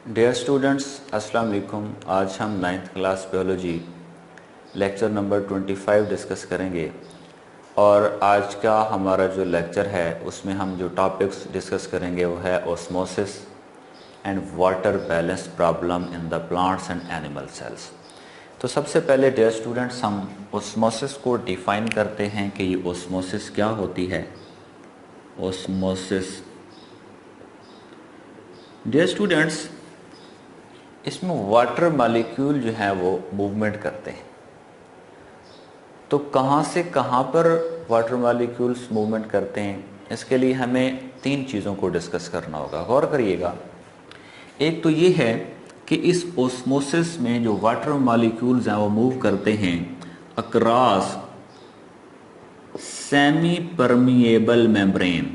Dear students अस्सलाम वालेकुम। आज हम ninth class biology lecture number 25 discuss करेंगे और आज का हमारा जो लेक्चर है उसमें हम जो टॉपिक्स डिस्कस करेंगे वो है osmosis and water balance problem in the plants and animal cells. तो सबसे पहले डियर स्टूडेंट्स हम ऑस्मोसिस को डिफ़ाइन करते हैं कि ये ऑस्मोसिस क्या होती है। ऑस्मोसिस डियर स्टूडेंट्स, इसमें वाटर मॉलिक्यूल जो है वो मूवमेंट करते हैं। तो कहाँ से कहाँ पर वाटर मॉलिक्यूल्स मूवमेंट करते हैं, इसके लिए हमें तीन चीज़ों को डिस्कस करना होगा। गौर करिएगा, एक तो ये है कि इस ऑस्मोसिस में जो वाटर मॉलिक्यूल्स हैं वो मूव करते हैं across semi permeable membrane.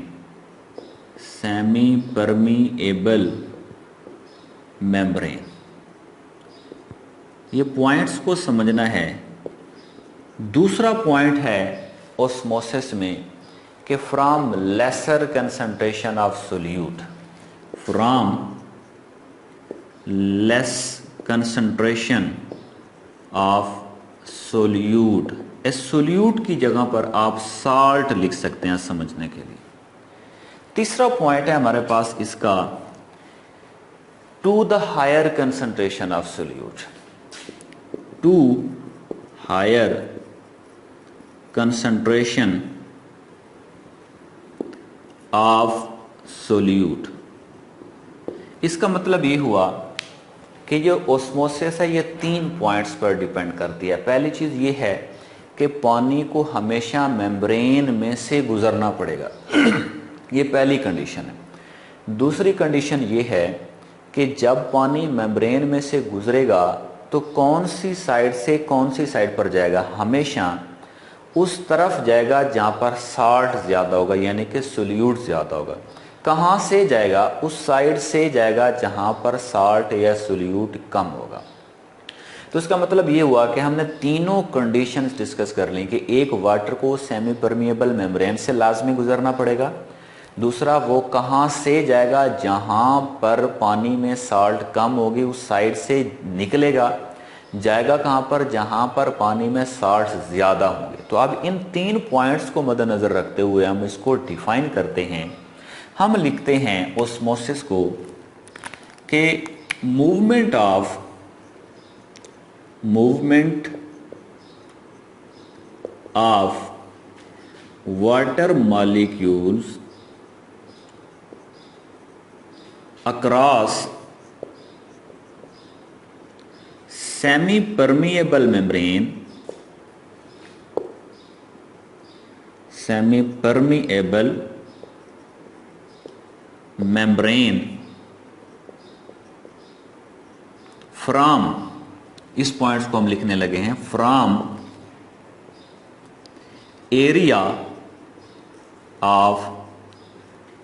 Semi permeable membrane, ये पॉइंट्स को समझना है। दूसरा पॉइंट है ऑस्मोसिस में कि from lesser concentration of solute, from less concentration of solute. इस सोल्यूट की जगह पर आप साल्ट लिख सकते हैं समझने के लिए। तीसरा पॉइंट है हमारे पास इसका to the higher concentration of solute, to higher concentration of solute। इसका मतलब ये हुआ कि जो ऑस्मोसिस है ये तीन पॉइंट्स पर डिपेंड करती है। पहली चीज़ ये है कि पानी को हमेशा मेम्ब्रेन में से गुजरना पड़ेगा, ये पहली कंडीशन है। दूसरी कंडीशन ये है कि जब पानी मेम्ब्रेन में से गुजरेगा तो कौन सी साइड से कौन सी साइड पर जाएगा, हमेशा उस तरफ जाएगा जहाँ पर साल्ट ज़्यादा होगा, यानी कि सोल्यूट ज़्यादा होगा। कहाँ से जाएगा, उस साइड से जाएगा जहाँ पर साल्ट या सोल्यूट कम होगा। तो इसका मतलब ये हुआ कि हमने तीनों कंडीशंस डिस्कस कर ली कि एक, वाटर को सेमी परमिएबल मेम्ब्रेन से लाजमी गुजरना पड़ेगा। दूसरा, वो कहाँ से जाएगा, जहाँ पर पानी में साल्ट कम होगी उस साइड से निकलेगा। जाएगा कहाँ पर, जहाँ पर पानी में साल्ट ज़्यादा होंगे। तो अब इन तीन पॉइंट्स को मद्देनज़र रखते हुए हम इसको डिफाइन करते हैं। हम लिखते हैं ऑस्मोसिस को कि movement of water molecules across semi permeable membrane, semi permeable membrane from, इस पॉइंट्स को हम लिखने लगे हैं, from area of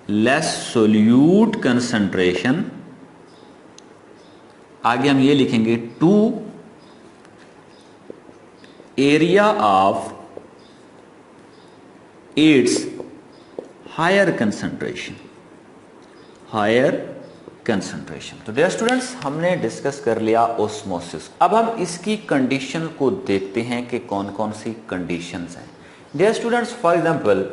less solute concentration. आगे हम ये लिखेंगे to area of its higher concentration, higher concentration. तो डियर स्टूडेंट्स, हमने डिस्कस कर लिया ऑस्मोसिस। अब हम इसकी कंडीशन को देखते हैं कि कौन कौन सी कंडीशंस हैं। डियर स्टूडेंट्स, फॉर एग्जांपल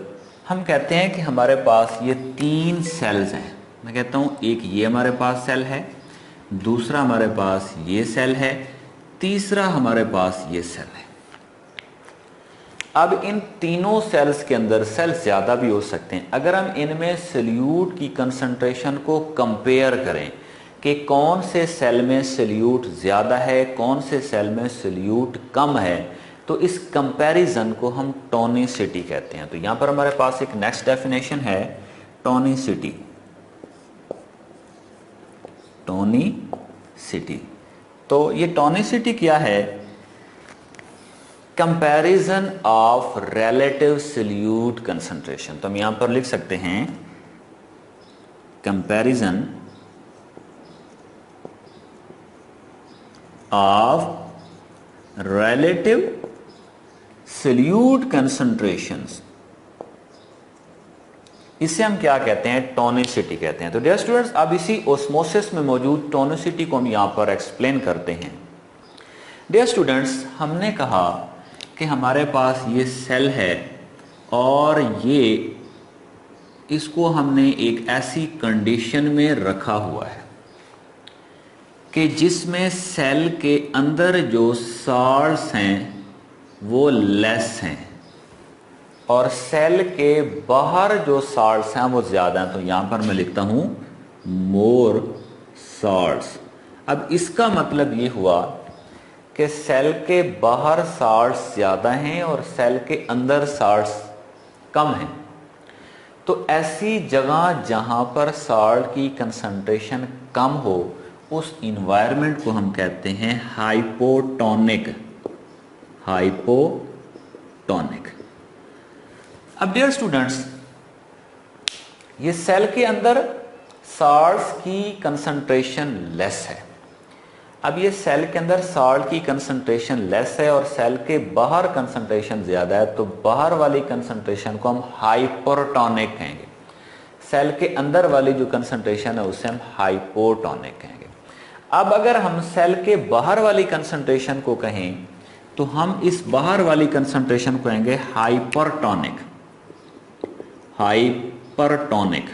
हम कहते हैं कि हमारे पास ये तीन सेल्स हैं। मैं कहता हूं एक ये हमारे पास सेल है, दूसरा हमारे पास ये सेल है, तीसरा हमारे पास ये सेल है। अब इन तीनों सेल्स के अंदर सेल ज़्यादा भी हो सकते हैं। अगर हम इनमें सोल्यूट की कंसंट्रेशन को कंपेयर करें कि कौन से सेल में सोल्यूट ज़्यादा है, कौन से सेल में सोल्यूट कम है, तो इस कंपैरिजन को हम टोनिसिटी कहते हैं। तो यहाँ पर हमारे पास एक नेक्स्ट डेफिनेशन है टोनिसिटी। टोनिसिटी, तो ये टोनिसिटी क्या है? Comparison of relative solute concentration. तो हम यहां पर लिख सकते हैं comparison of relative solute concentrations इसे हम क्या कहते हैं, टोनिसिटी कहते हैं। तो डियर स्टूडेंट्स, अब इसी ओस्मोसिस में मौजूद टोनिसिटी को हम यहाँ पर एक्सप्लेन करते हैं। डियर स्टूडेंट्स, हमने कहा कि हमारे पास ये सेल है और ये इसको हमने एक ऐसी कंडीशन में रखा हुआ है कि जिसमें सेल के अंदर जो साल्ट्स हैं वो लेस हैं और सेल के बाहर जो साल्ट्स हैं वो ज़्यादा हैं। तो यहाँ पर मैं लिखता हूँ मोर साल्ट्स। अब इसका मतलब ये हुआ कि सेल के बाहर साल्ट्स ज़्यादा हैं और सेल के अंदर साल्ट्स कम हैं। तो ऐसी जगह जहाँ पर साल्ट की कंसंट्रेशन कम हो उस इन्वायरमेंट को हम कहते हैं हाइपोटोनिक। हाइपोटोनिक। अब डियर स्टूडेंट्स, ये सेल के अंदर साल्ट्स की कंसंट्रेशन लेस है। अब ये सेल के अंदर साल्ट की कंसंट्रेशन लेस है और सेल के बाहर कंसंट्रेशन ज्यादा है, तो बाहर वाली कंसंट्रेशन को हम हाइपरटोनिक कहेंगे। सेल के अंदर वाली जो कंसंट्रेशन है उसे हम हाइपोटोनिक कहेंगे। अब अगर हम सेल के बाहर वाली कंसंट्रेशन को कहें तो हम इस बाहर वाली कंसंट्रेशन को कहेंगे हाइपरटोनिक। हाइपरटोनिक।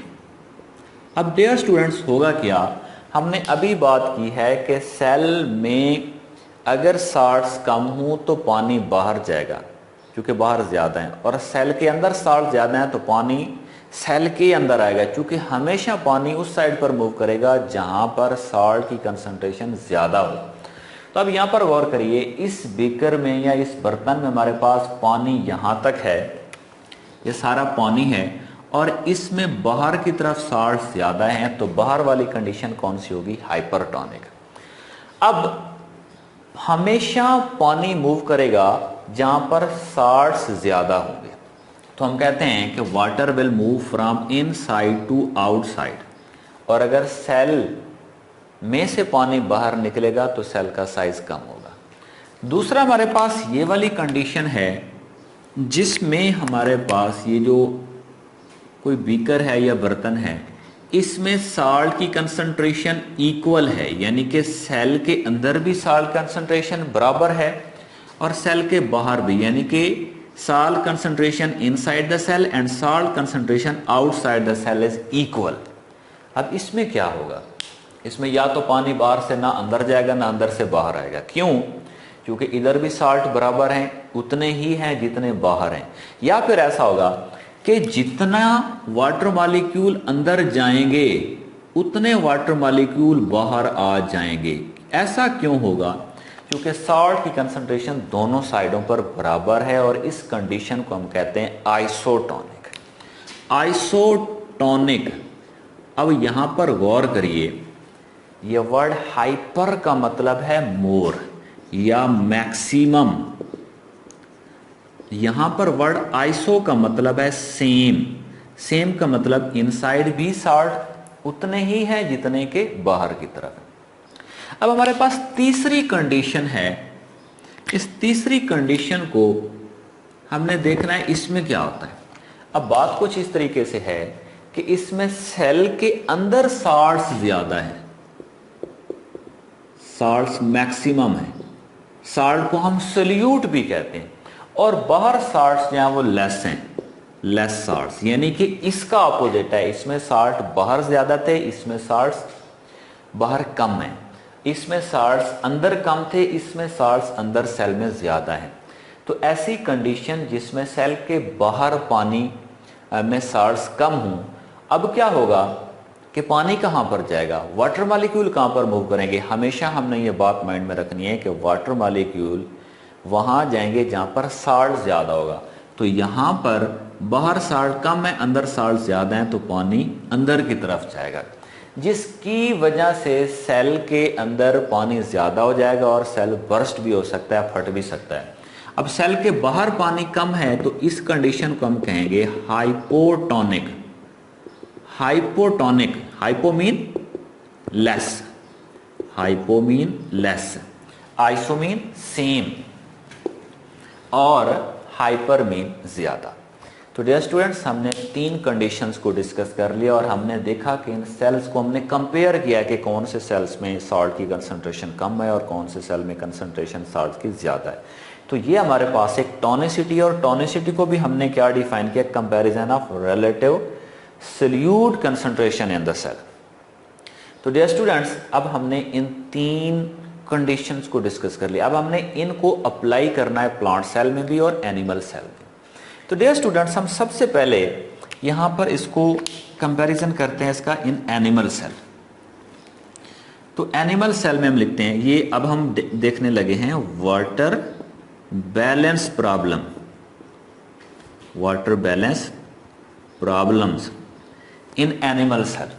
अब डियर स्टूडेंट्स, होगा क्या, हमने अभी बात की है कि सेल में अगर साल्ट्स कम हो तो पानी बाहर जाएगा क्योंकि बाहर ज़्यादा है, और सेल के अंदर साल्ट ज़्यादा है तो पानी सेल के अंदर आएगा क्योंकि हमेशा पानी उस साइड पर मूव करेगा जहां पर साल्ट की कंसंट्रेशन ज़्यादा हो। तो अब यहाँ पर गौर करिए, इस बीकर में या इस बर्तन में हमारे पास पानी यहाँ तक है, ये सारा पानी है और इसमें बाहर की तरफ साल्ट ज़्यादा हैं, तो बाहर वाली कंडीशन कौन सी होगी, हाइपरटोनिक। अब हमेशा पानी मूव करेगा जहां पर साल्ट्स ज़्यादा होंगे, तो हम कहते हैं कि water will move from inside to outside. और अगर सेल में से पानी बाहर निकलेगा तो सेल का साइज कम होगा। दूसरा, हमारे पास ये वाली कंडीशन है जिसमें हमारे पास ये जो कोई बीकर है या बर्तन है, इसमें साल्ट की कंसंट्रेशन इक्वल है, यानी कि सेल के अंदर भी साल्ट कंसंट्रेशन बराबर है और सेल के बाहर भी, यानी कि salt concentration inside the cell and salt concentration outside the cell is equal. अब इसमें क्या होगा, इसमें या तो पानी बाहर से ना अंदर जाएगा ना अंदर से बाहर आएगा। क्यों? क्योंकि इधर भी साल्ट बराबर हैं, उतने ही हैं जितने बाहर हैं। या फिर ऐसा होगा कि जितना वाटर मॉलिक्यूल अंदर जाएंगे उतने वाटर मॉलिक्यूल बाहर आ जाएंगे। ऐसा क्यों होगा? क्योंकि साल्ट की कंसंट्रेशन दोनों साइडों पर बराबर है और इस कंडीशन को हम कहते हैं आइसोटोनिक। आइसोटोनिक। अब यहां पर गौर करिए, यह वर्ड हाइपर का मतलब है मोर या मैक्सिमम। यहां पर वर्ड आइसो का मतलब है सेम। सेम का मतलब इनसाइड भी साल्ट उतने ही है जितने के बाहर की तरफ। अब हमारे पास तीसरी कंडीशन है। इस तीसरी कंडीशन को हमने देखना है इसमें क्या होता है। अब बात कुछ इस तरीके से है कि इसमें सेल के अंदर साल्ट्स ज्यादा है, साल्ट्स मैक्सिमम है, साल्ट को हम सोल्यूट भी कहते हैं, और बाहर साल्ट्स जहां वो लेस हैं, लेस साल्ट्स, यानी कि इसका अपोजिट है। इसमें साल्ट बाहर ज्यादा थे, इसमें साल्ट्स बाहर कम है। इसमें साल्ट्स अंदर कम थे, इसमें साल्ट्स अंदर सेल में ज्यादा है। तो ऐसी कंडीशन जिसमें सेल के बाहर पानी में साल्ट्स कम हों, अब क्या होगा कि पानी कहां पर जाएगा, वाटर मॉलिक्यूल कहां पर मूव करेंगे। हमेशा हमने ये बात माइंड में रखनी है कि वाटर मॉलिक्यूल वहां जाएंगे जहां पर साल्ट ज्यादा होगा। तो यहां पर बाहर साल्ट कम है, अंदर साल्ट ज्यादा है, तो पानी अंदर की तरफ जाएगा, जिसकी वजह से सेल के अंदर पानी ज्यादा हो जाएगा और सेल बर्स्ट भी हो सकता है, फट भी सकता है। अब सेल के बाहर पानी कम है तो इस कंडीशन को हम कहेंगे hypotonic. Hypotonic, hypo mean less, hypo mean less, iso mean same और हाइपर मीन ज्यादा। तो डियर स्टूडेंट्स, हमने 3 कंडीशंस को डिस्कस कर लिया और हमने देखा कि इन सेल्स को हमने कंपेयर किया कि कौन से सेल्स में सॉल्ट की कंसंट्रेशन कम है और कौन से सेल में कंसंट्रेशन सॉल्ट की ज़्यादा है। तो ये हमारे पास एक टॉनिसिटी, और टॉनिसिटी को भी हमने क्या डिफाइन किया, comparison of relative solute concentration in the cell. तो डियर स्टूडेंट्स, अब हमने इन 3 कंडीशंस को डिस्कस कर लिया। अब हमने इनको अप्लाई करना है प्लांट सेल में भी और एनिमल सेल में। तो डियर स्टूडेंट्स, हम सबसे पहले यहां पर इसको कंपैरिजन करते हैं इसका इन एनिमल सेल। तो एनिमल सेल में हम लिखते हैं, ये अब हम देखने लगे हैं water balance problem, water balance problems in animal cell.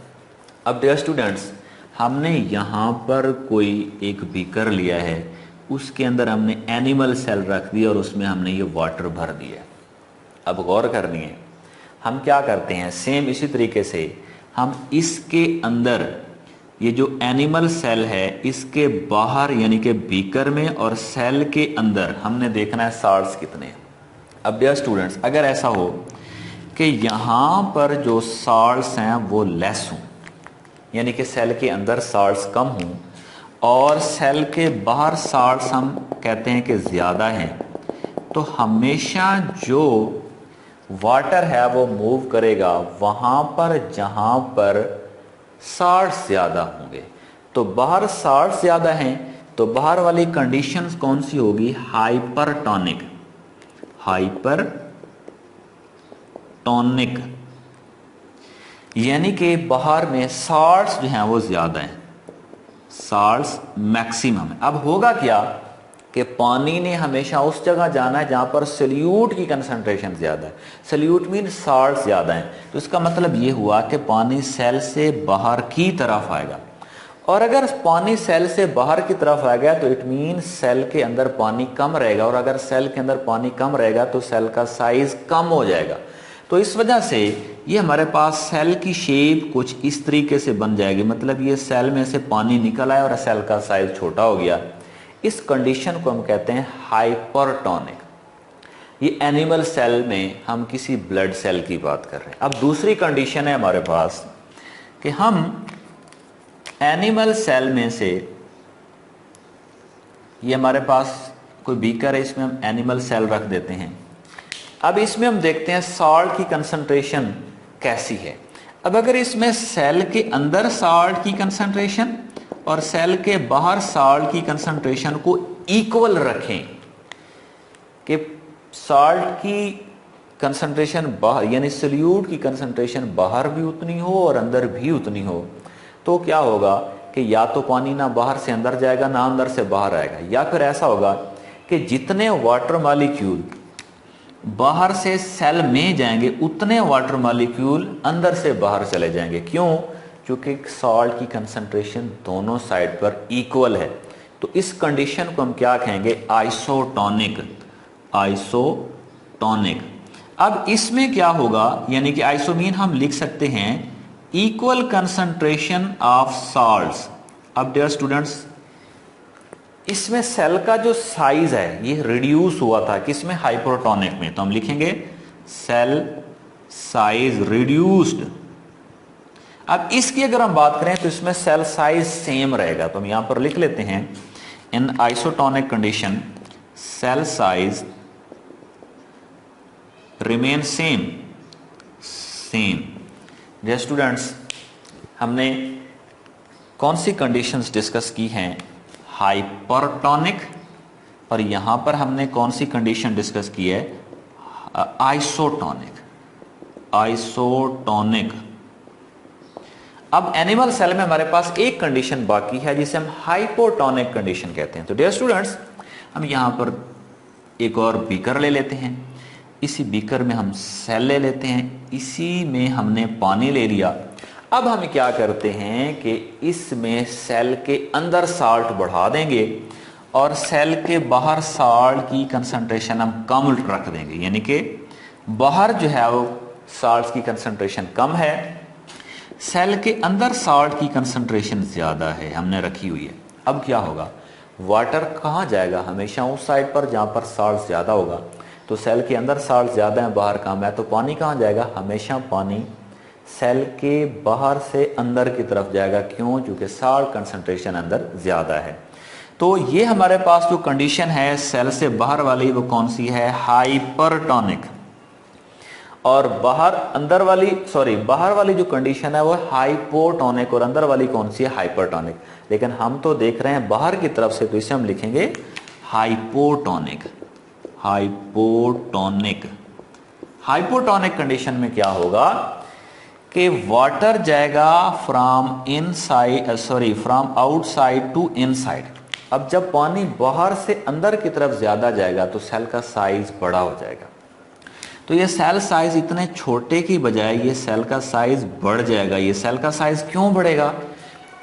अब डियर स्टूडेंट्स, हमने यहां पर कोई एक बीकर लिया है, उसके अंदर हमने एनिमल सेल रख दिया और उसमें हमने ये वाटर भर दिया। अब गौर करनी है, हम क्या करते हैं, सेम इसी तरीके से हम इसके अंदर ये जो एनिमल सेल है इसके बाहर यानी कि बीकर में और सेल के अंदर हमने देखना है साल्ट्स कितने हैं। अब डियर स्टूडेंट्स, अगर ऐसा हो कि यहाँ पर जो साल्ट्स हैं वो लेस हों, यानी कि सेल के अंदर साल्ट्स कम हों और सेल के बाहर साल्ट्स हम कहते हैं कि ज़्यादा हैं, तो हमेशा जो वाटर है वो मूव करेगा वहां पर जहां पर साल्ट्स ज़्यादा होंगे। तो बाहर साल्ट्स ज़्यादा हैं तो बाहर वाली कंडीशंस कौन सी होगी, हाइपरटोनिक, हाइपरटोनिक, यानी कि बाहर में साल्ट्स जो हैं वो ज़्यादा हैं, साल्ट्स मैक्सिमम है। अब होगा क्या कि पानी ने हमेशा उस जगह जाना है जहां पर सोल्यूट की कंसंट्रेशन ज्यादा है, सोल्यूट मीन साल्ट ज्यादा है। तो इसका मतलब ये हुआ कि पानी सेल से बाहर की तरफ आएगा, और अगर पानी सेल से बाहर की तरफ आ गया तो इट मीन सेल के अंदर पानी कम रहेगा, और अगर सेल के अंदर पानी कम रहेगा तो सेल का साइज कम हो जाएगा। तो इस वजह से ये हमारे पास सेल की शेप कुछ इस तरीके से बन जाएगी, मतलब ये सेल में से पानी निकल आया और सेल का साइज छोटा हो गया। इस कंडीशन को हम कहते हैं हाइपरटोनिक। ये एनिमल सेल में हम किसी ब्लड सेल की बात कर रहे हैं। अब दूसरी कंडीशन है हमारे पास कि हम एनिमल सेल में से, ये हमारे पास कोई बीकर है, इसमें हम एनिमल सेल रख देते हैं। अब इसमें हम देखते हैं सॉल्ट की कंसंट्रेशन कैसी है। अब अगर इसमें सेल के अंदर सॉल्ट की कंसंट्रेशन और सेल के बाहर सॉल्ट की कंसंट्रेशन को इक्वल रखें, कि सॉल्ट की कंसंट्रेशन बाहर यानी सोल्यूट की कंसंट्रेशन बाहर भी उतनी हो और अंदर भी उतनी हो, तो क्या होगा कि या तो पानी ना बाहर से अंदर जाएगा ना अंदर से बाहर आएगा, या फिर ऐसा होगा कि जितने वाटर मॉलिक्यूल बाहर से सेल में जाएंगे उतने वाटर मॉलिक्यूल अंदर से बाहर चले जाएंगे। क्यों? क्योंकि सॉल्ट की कंसंट्रेशन दोनों साइड पर इक्वल है। तो इस कंडीशन को हम क्या कहेंगे, आइसोटोनिक, आइसोटोनिक। अब इसमें क्या होगा, यानी कि आइसोमीन हम लिख सकते हैं इक्वल कंसंट्रेशन ऑफ सॉल्ट्स। अब डियर स्टूडेंट्स, इसमें सेल का जो साइज है ये रिड्यूस हुआ था, किसमें, हाइपरटोनिक में। तो हम लिखेंगे सेल साइज रिड्यूस्ड। अब इसकी अगर हम बात करें तो इसमें सेल साइज सेम रहेगा, तो हम यहां पर लिख लेते हैं in isotonic condition cell size remain same, same. Dear students, हमने कौन सी कंडीशंस डिस्कस की हैं, हाइपरटोनिक, और यहां पर हमने कौन सी कंडीशन डिस्कस की है, आइसोटोनिक, आइसोटोनिक। अब एनिमल सेल में हमारे पास एक कंडीशन बाकी है जिसे हम हाइपोटोनिक कंडीशन कहते हैं। तो डियर स्टूडेंट्स, हम यहां पर एक और बीकर ले लेते हैं, इसी बीकर में हम सेल ले लेते हैं, इसी में हमने पानी ले लिया। अब हम क्या करते हैं कि इसमें सेल के अंदर साल्ट बढ़ा देंगे और सेल के बाहर साल्ट की कंसंट्रेशन हम कम रख देंगे, यानी कि बाहर जो है वो साल्ट की कंसंट्रेशन कम है, सेल के अंदर साल्ट की कंसंट्रेशन ज्यादा है, हमने रखी हुई है। अब क्या होगा, वाटर कहाँ जाएगा, हमेशा उस साइड पर जहां पर साल्ट ज्यादा होगा। तो सेल के अंदर साल्ट ज़्यादा है, बाहर कम है, तो पानी कहाँ जाएगा? हमेशा पानी सेल के बाहर से अंदर की तरफ जाएगा। क्यों? क्योंकि साल्ट कंसंट्रेशन अंदर ज़्यादा है। तो ये हमारे पास जो कंडीशन है सेल से बाहर वाली, वो कौन सी है? हाइपरटोनिक। और बाहर वाली जो कंडीशन है वो हाइपोटोनिक, और अंदर वाली कौन सी है? हाइपरटोनिक। लेकिन हम तो देख रहे हैं बाहर की तरफ से, तो इसे हम लिखेंगे हाइपोटोनिक। हाइपोटोनिक कंडीशन में क्या होगा कि वाटर जाएगा फ्रॉम आउटसाइड टू इनसाइड। अब जब पानी बाहर से अंदर की तरफ ज्यादा जाएगा तो सेल का साइज बड़ा हो जाएगा। तो ये सेल साइज इतने छोटे की बजाय ये सेल का साइज बढ़ जाएगा। ये सेल का साइज क्यों बढ़ेगा?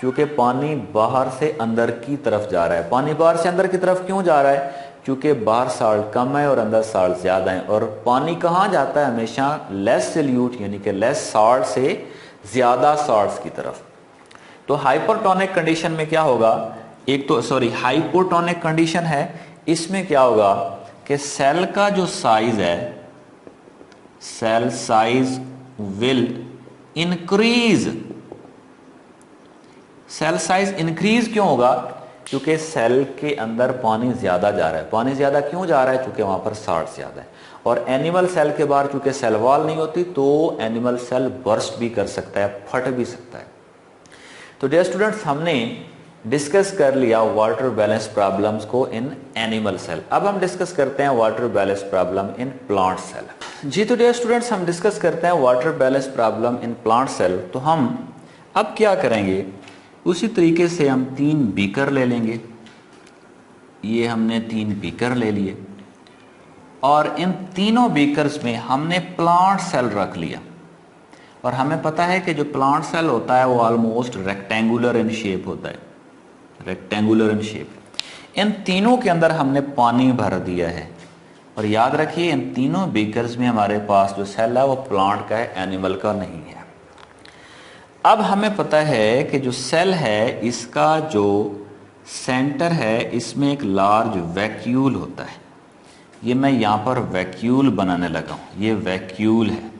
क्योंकि पानी बाहर से अंदर की तरफ जा रहा है। पानी बाहर से अंदर की तरफ क्यों जा रहा है? क्योंकि बाहर साल्ट कम है और अंदर साल्ट ज्यादा है। और पानी कहाँ जाता है? हमेशा लेस सॉल्यूट यानी कि लेस साल्ट से ज्यादा साल्ट्स की तरफ। तो हाइपरटोनिक कंडीशन में क्या होगा? हाइपोटोनिक कंडीशन है, इसमें क्या होगा कि सेल का जो साइज है, cell size will increase. Cell size increase क्यों होगा? क्योंकि सेल के अंदर पानी ज्यादा जा रहा है। पानी ज्यादा क्यों जा रहा है? क्योंकि वहां पर साल्ट ज्यादा है। और एनिमल सेल के बाहर क्योंकि सेल वॉल नहीं होती, तो एनिमल सेल बर्स्ट भी कर सकता है, फट भी सकता है। तो डियर स्टूडेंट्स, हमने डिस्कस कर लिया वाटर बैलेंस प्रॉब्लम्स को इन एनिमल सेल। अब हम डिस्कस करते हैं water balance problem in plant cell. जी तो डियर स्टूडेंट्स, हम डिस्कस करते हैं water balance problem in plant cell. तो हम अब क्या करेंगे, उसी तरीके से हम 3 बीकर ले लेंगे। ये हमने 3 बीकर ले लिए और इन तीनों बीकर्स में हमने प्लांट सेल रख लिया। और हमें पता है कि जो प्लांट सेल होता है वो ऑलमोस्ट रेक्टेंगुलर इन शेप होता है, रेक्टेंगुलर इन शेप। इन तीनों के अंदर हमने पानी भर दिया है। और याद रखिए इन तीनों बीकर्स में हमारे पास जो सेल है वो प्लांट का है, एनिमल का नहीं है। अब हमें पता है कि जो सेल है इसका जो सेंटर है इसमें एक लार्ज वैक्यूल होता है। ये मैं यहाँ पर वैक्यूल बनाने लगा हूँ, ये वैक्यूल है।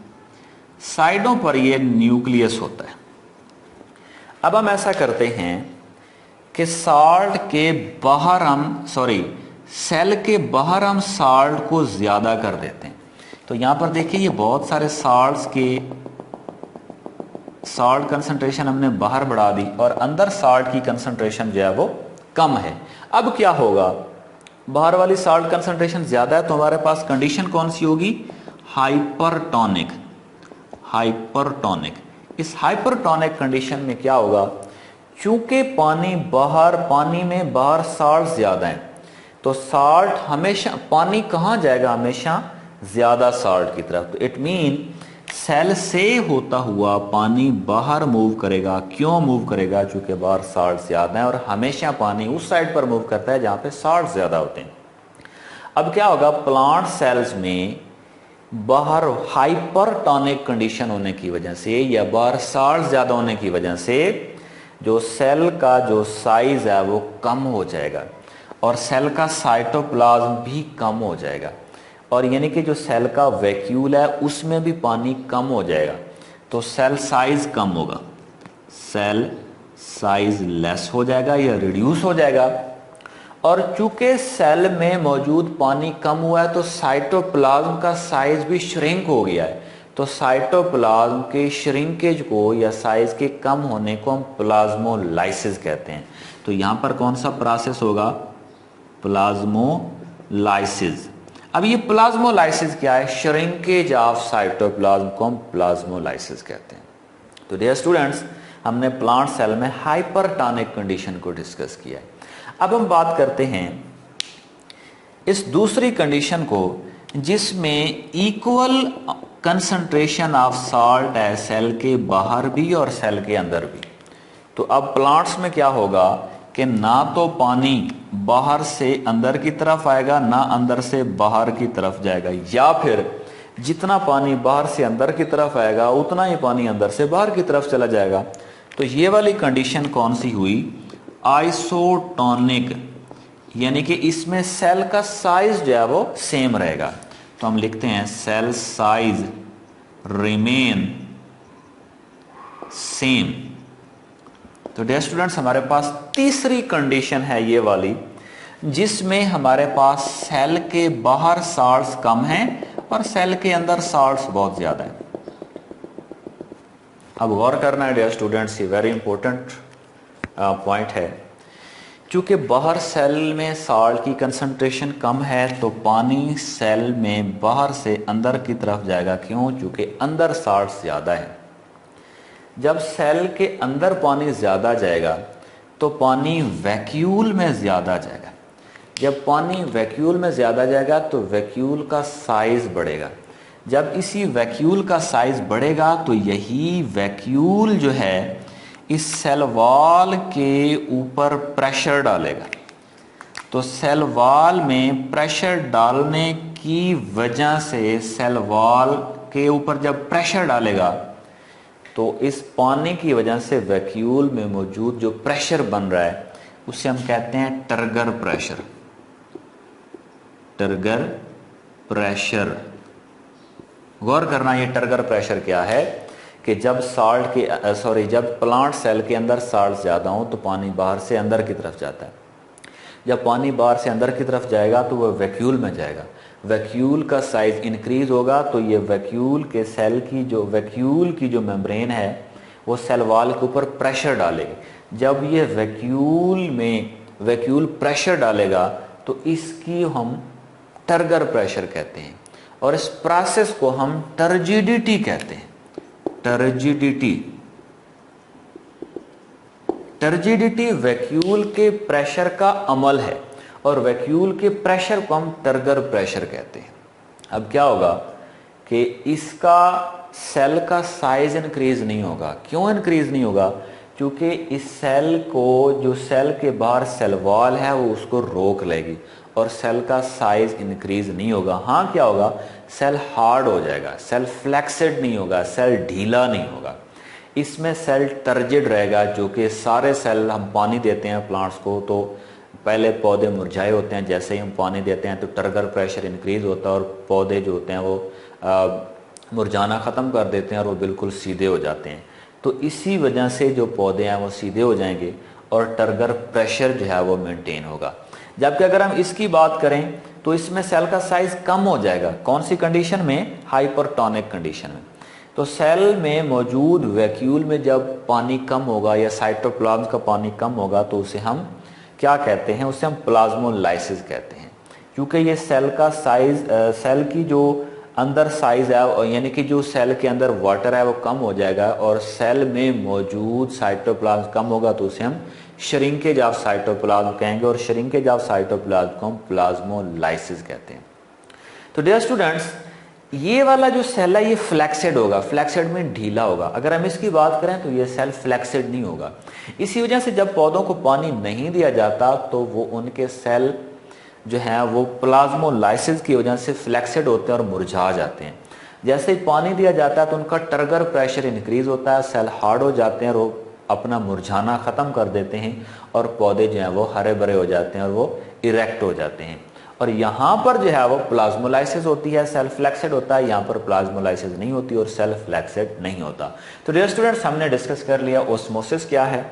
साइडों पर ये न्यूक्लियस होता है। अब हम ऐसा करते हैं कि सेल के बाहर हम साल्ट को ज्यादा कर देते हैं। तो यहां पर देखिए ये बहुत सारे साल्ट कंसंट्रेशन हमने बाहर बढ़ा दी और अंदर साल्ट की कंसंट्रेशन जो है वो कम है। अब क्या होगा, बाहर वाली साल्ट कंसंट्रेशन ज्यादा है तो हमारे पास कंडीशन कौन सी होगी? हाइपरटोनिक। इस हाइपरटोनिक कंडीशन में क्या होगा, चूंकि पानी में बाहर साल्ट ज्यादा है तो साल्ट हमेशा, पानी कहां जाएगा? हमेशा ज्यादा साल्ट की तरफ। तो इट मीन सेल से होता हुआ पानी बाहर मूव करेगा। क्यों मूव करेगा? क्योंकि बाहर साल्ट ज्यादा है और हमेशा पानी उस साइड पर मूव करता है जहां पे साल्ट ज्यादा होते हैं। अब क्या होगा, प्लांट सेल्स में बाहर हाइपरटोनिक कंडीशन होने की वजह से या बाहर साल्ट ज्यादा होने की वजह से जो सेल का जो साइज है वो कम हो जाएगा और सेल का साइटोप्लाज्म भी कम हो जाएगा। और यानी कि जो सेल का वैक्यूल है उसमें भी पानी कम हो जाएगा, तो सेल साइज कम होगा, सेल साइज लेस हो जाएगा या रिड्यूस हो जाएगा। और चूंकि सेल में मौजूद पानी कम हुआ है तो साइटोप्लाज्म का साइज भी श्रिंक हो गया है। तो साइटोप्लाज्म के श्रिंकेज को या साइज के कम होने को हम प्लाज्मोलाइसिस कहते हैं। तो यहां पर कौन सा प्रोसेस होगा? प्लाज्मोलाइसिस। अब ये प्लाज्मोलाइसिस क्या है? श्रिंकेज ऑफ साइटोप्लाज्म को हम प्लाज्मोलाइसिस कहते हैं। तो डियर स्टूडेंट्स, हमने प्लांट सेल में हाइपरटोनिक कंडीशन को डिस्कस किया है। अब हम बात करते हैं इस दूसरी कंडीशन को जिसमें इक्वल कंसंट्रेशन ऑफ साल्ट है सेल के बाहर भी और सेल के अंदर भी। तो अब प्लांट्स में क्या होगा कि ना तो पानी बाहर से अंदर की तरफ आएगा ना अंदर से बाहर की तरफ जाएगा, या फिर जितना पानी बाहर से अंदर की तरफ आएगा उतना ही पानी अंदर से बाहर की तरफ चला जाएगा। तो ये वाली कंडीशन कौन सी हुई? आइसोटोनिक। यानी कि इसमें सेल का साइज जो है वो सेम रहेगा, तो हम लिखते हैं सेल साइज रिमेन सेम। तो डियर स्टूडेंट्स, हमारे पास तीसरी कंडीशन है ये वाली, जिसमें हमारे पास सेल के बाहर साल्ट्स कम हैं और सेल के अंदर साल्ट्स बहुत ज्यादा हैं। अब गौर करना है डियर स्टूडेंट्स, ये वेरी इंपॉर्टेंट पॉइंट है। क्योंकि बाहर सेल में साल्ट की कंसंट्रेशन कम है तो पानी सेल में बाहर से अंदर की तरफ जाएगा। क्यों? क्योंकि अंदर साल्ट ज्यादा है। जब सेल के अंदर पानी ज्यादा जाएगा तो पानी वैक्यूल में ज्यादा जाएगा। जब पानी वैक्यूल में ज्यादा जाएगा तो वैक्यूल का साइज बढ़ेगा। जब इसी वैक्यूल का साइज बढ़ेगा तो यही वैक्यूल जो है इस सेल वॉल के ऊपर प्रेशर डालेगा। तो सेल वॉल में प्रेशर डालने की वजह से सेल वॉल के ऊपर जब प्रेशर डालेगा तो इस पानी की वजह से वैक्यूल में मौजूद जो प्रेशर बन रहा है उसे हम कहते हैं टर्गर प्रेशर। टर्गर प्रेशर, गौर करना ये टर्गर प्रेशर क्या है कि जब जब प्लांट सेल के अंदर साल्ट ज्यादा हो तो पानी बाहर से अंदर की तरफ जाता है। जब पानी बाहर से अंदर की तरफ जाएगा तो वह वैक्यूल में जाएगा। वैक्यूल का साइज इंक्रीज होगा तो ये वैक्यूल के सेल की जो मेम्ब्रेन है वो सेल वॉल के ऊपर प्रेशर डालेगी। जब ये वैक्यूल प्रेशर डालेगा तो इसकी हम टर्गर प्रेशर कहते हैं और इस प्रोसेस को हम टर्जिडिटी कहते हैं। टर्जिडिटी वैक्यूल के प्रेशर का अमल है और वैक्यूल के प्रेशर को हम टर्गर प्रेशर कहते हैं। अब क्या होगा कि इसका सेल का साइज इंक्रीज नहीं होगा। क्यों इंक्रीज नहीं होगा? क्योंकि इस सेल को जो सेल के बाहर सेल वॉल है वो उसको रोक लेगी और सेल का साइज इंक्रीज नहीं होगा। हाँ, क्या होगा? सेल हार्ड हो जाएगा, सेल फ्लेक्सिड नहीं होगा, सेल ढीला नहीं होगा। इसमें सेल टर्जिड रहेगा, जो कि सारे सेल हम पानी देते हैं प्लांट्स को तो पहले पौधे मुरझाए होते हैं, जैसे ही हम पानी देते हैं तो टर्गर प्रेशर इंक्रीज होता है और पौधे जो होते हैं वो मुरझाना ख़त्म कर देते हैं और वो बिल्कुल सीधे हो जाते हैं। तो इसी वजह से जो पौधे हैं वो सीधे हो जाएंगे और टर्गर प्रेशर जो है वो मेंटेन होगा। जबकि अगर हम इसकी बात करें तो इसमें सेल का साइज कम हो जाएगा। कौन सी कंडीशन में? हाइपरटोनिक कंडीशन में। तो सेल में मौजूद वैक्यूल में जब पानी कम होगा या साइटोप्लाज्म का पानी कम होगा तो उसे हम क्या कहते हैं? उसे हम प्लाज्मोलाइसिस कहते हैं। क्योंकि ये सेल का साइज, सेल की जो अंदर साइज है यानी कि जो सेल के अंदर वाटर है वो कम हो जाएगा और सेल में मौजूद साइटोप्लाज्म कम होगा तो उसे हम श्रिंकेज ऑफ साइटोप्लाज्म कहेंगे और श्रिंकेज ऑफ साइटोप्लाज्म को हम प्लाज्मोलाइसिस कहते हैं। तो डियर स्टूडेंट्स, ये वाला जो सेल है ये फ्लेक्सिड होगा, फ्लेक्सिड में ढीला होगा। अगर हम इसकी बात करें तो ये सेल फ्लेक्सिड नहीं होगा। इसी वजह से जब पौधों को पानी नहीं दिया जाता तो वो उनके सेल जो है वो प्लाज्मोलाइसिस की वजह से फ्लेक्सिड होते हैं और मुरझा जाते हैं। जैसे ही पानी दिया जाता है तो उनका टर्गर प्रेशर इंक्रीज होता है, सेल हार्ड हो जाते हैं और वो अपना मुरझाना ख़त्म कर देते हैं और पौधे जो हैं वो हरे भरे हो जाते हैं और वो इरेक्ट हो जाते हैं। और यहाँ पर जो है वो प्लाज्मोलाइसिस होती है, सेल फ्लेक्सिड होता है। यहाँ पर प्लाज्मोलाइसिस नहीं होती और सेल फ्लेक्सिड नहीं होता। तो डियर स्टूडेंट्स, हमने डिस्कस कर लिया ओस्मोसिस क्या है,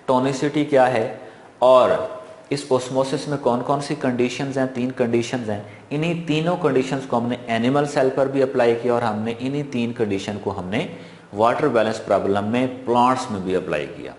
टोनिसिटी क्या है और इस ओस्मोसिस में कौन कौन सी कंडीशंस हैं। 3 कंडीशंस हैं। इन्हीं तीनों कंडीशंस को हमने एनिमल सेल पर भी अप्लाई किया और हमने इन्हीं 3 कंडीशन को हमने वाटर बैलेंस प्रॉब्लम में प्लांट्स में भी अप्लाई किया।